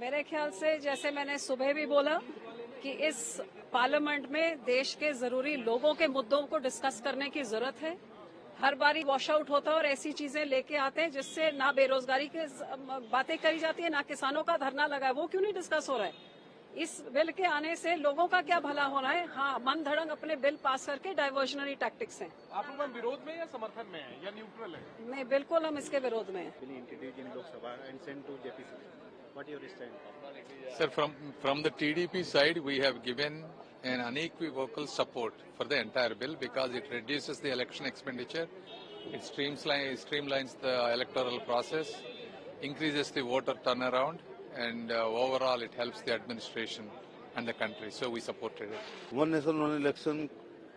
मेरे ख्याल से जैसे मैंने सुबह भी बोला कि इस पार्लियामेंट में देश के जरूरी लोगों के मुद्दों को डिस्कस करने की जरूरत है। हर बारी वॉश आउट होता है और ऐसी चीजें लेके आते हैं जिससे ना बेरोजगारी की बातें करी जाती है, ना किसानों का धरना लगा है, वो क्यों नहीं डिस्कस हो रहा है। इस बिल के आने से लोगों का क्या भला होना है। हाँ, मन धड़ंग अपने बिल पास करके डाइवर्जनरी टैक्टिक्स हैं। आप लोग विरोध में या समर्थन में है या न्यूट्रल है? नहीं, बिल्कुल हम इसके विरोध में हैं। Sir, from the TDP side, we have given an unequivocal support for the entire bill because it reduces the election expenditure, it streamlines the electoral process, increases the voter turnaround, and overall it helps the administration and the country. So we supported it. One nation one election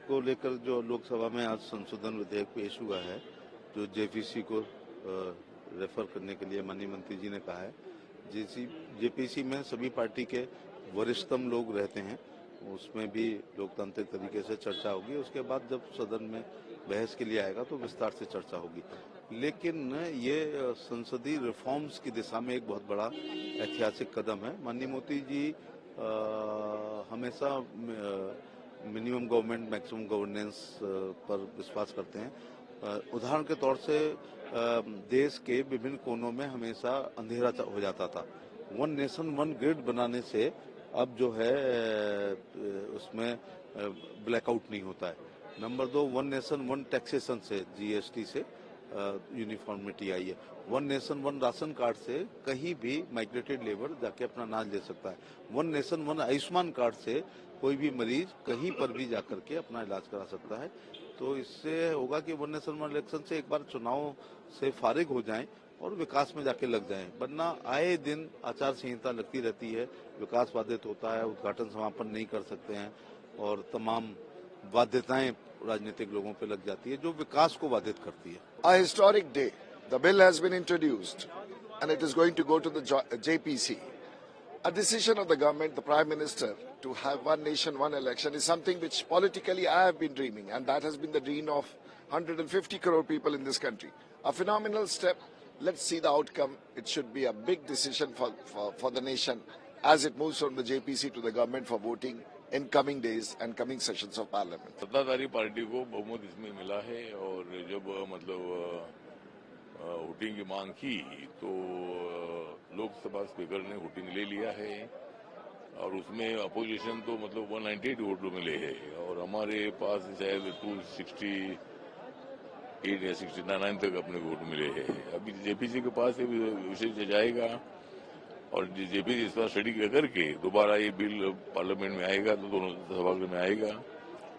को लेकर जो लोकसभा में आज संशोधन विधेयक पेश हुआ है, जो जेपीसी को रेफर करने के लिए माननीय मंत्री जी ने कहा है, जेपीसी में सभी पार्टी के वरिष्ठतम लोग रहते हैं, उसमें भी लोकतांत्रिक तरीके से चर्चा होगी। उसके बाद जब सदन में बहस के लिए आएगा तो विस्तार से चर्चा होगी। लेकिन ये संसदीय रिफॉर्म्स की दिशा में एक बहुत बड़ा ऐतिहासिक कदम है। माननीय मोदी जी हमेशा मिनिमम गवर्नमेंट मैक्सिमम गवर्नेंस पर विश्वास करते हैं। उदाहरण के तौर से देश के विभिन्न कोनों में हमेशा अंधेरा हो जाता था। वन नेशन वन ग्रिड बनाने से अब जो है उसमें ब्लैकआउट नहीं होता है। Number 2, one nation one taxation से, जीएसटी से यूनिफॉर्मिटी आई है। One nation one ration card से कहीं भी माइग्रेटेड लेबर जाके अपना अनाज ले सकता है। One nation one Ayushman card से कोई भी मरीज कहीं पर भी जाकर के अपना इलाज करा सकता है। तो इससे होगा कि वन नेशन वन इलेक्शन से एक बार चुनाव से फारिग हो जाएं और विकास में जाके लग जाएं, वरना आए दिन आचार संहिता लगती रहती है, विकास बाधित होता है, उद्घाटन समापन नहीं कर सकते हैं और तमाम बाध्यताएं राजनीतिक लोगों पे लग जाती है जो विकास को बाधित करती है। A historic day. The bill has been introduced and it is going to go to the JPC. A decision of the government, the Prime Minister, to have one nation, one election is something which politically I have been dreaming, and that has been the dream of 150 crore people in this country. A phenomenal step. Let's see the outcome. It should be a big decision for the nation as it moves from the JPC to the government for voting in coming days and coming sessions of parliament. सत्ताधारी party को बहुमत इसमें मिला है और जब voting की मांग की तो लोकसभा स्पीकर ने वोटिंग ले लिया है और उसमें अपोजिशन तो 198 वोट मिले हैं और हमारे पास शायद 268 या 69 तक अपने वोट मिले हैं। अभी जेपीसी के पास विषय जाएगा और जेपीसी इस पर स्टडी करके दोबारा ये बिल पार्लियामेंट में आएगा तो दोनों सभागृह में आएगा,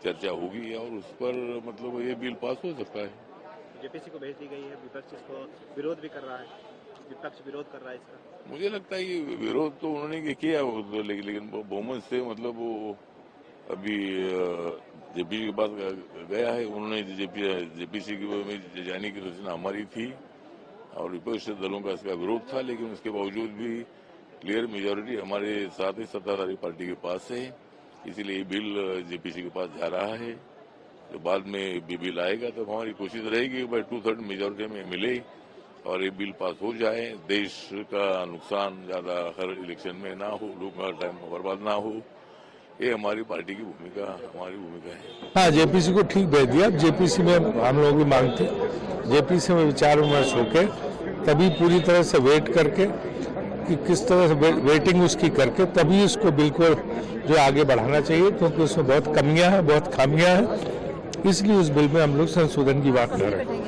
चर्चा होगी और उस पर ये बिल पास हो सकता है। जेपीसी को भेज दी गई है, विपक्ष इसको विरोध भी कर रहा है, विपक्ष विरोध कर रहा है इसका। मुझे लगता है ये विरोध तो उन्होंने किया लेकिन बहुमत से वो अभी जेपीसी के पास गया है। उन्होंने जेपीसी में जाने की सूचना हमारी थी और विपक्ष दलों का इसका विरोध था, लेकिन उसके बावजूद भी क्लियर मेजोरिटी हमारे साथ ही सत्ताधारी पार्टी के पास है, इसीलिए ये बिल जेपीसी के पास जा रहा है। तो बाद में बिल आएगा तो हमारी कोशिश रहेगी कि भाई 2/3 मेजोरिटी में मिले और ये बिल पास हो जाए, देश का नुकसान ज्यादा हर इलेक्शन में ना हो, लोगों का टाइम बर्बाद ना हो। ये हमारी पार्टी की भूमिका है। हाँ, जेपीसी को ठीक भेज दिया। जेपीसी में हम लोग भी मांगते, जेपीसी में विचार विमर्श होके तभी पूरी तरह से वेट करके कि किस तरह से वेटिंग उसकी करके तभी उसको बिल्कुल जो आगे बढ़ाना चाहिए, क्योंकि उसमें बहुत कमियां हैं, बहुत खामियां हैं। इसलिए उस बिल में हम लोग संशोधन की बात कर रहे हैं।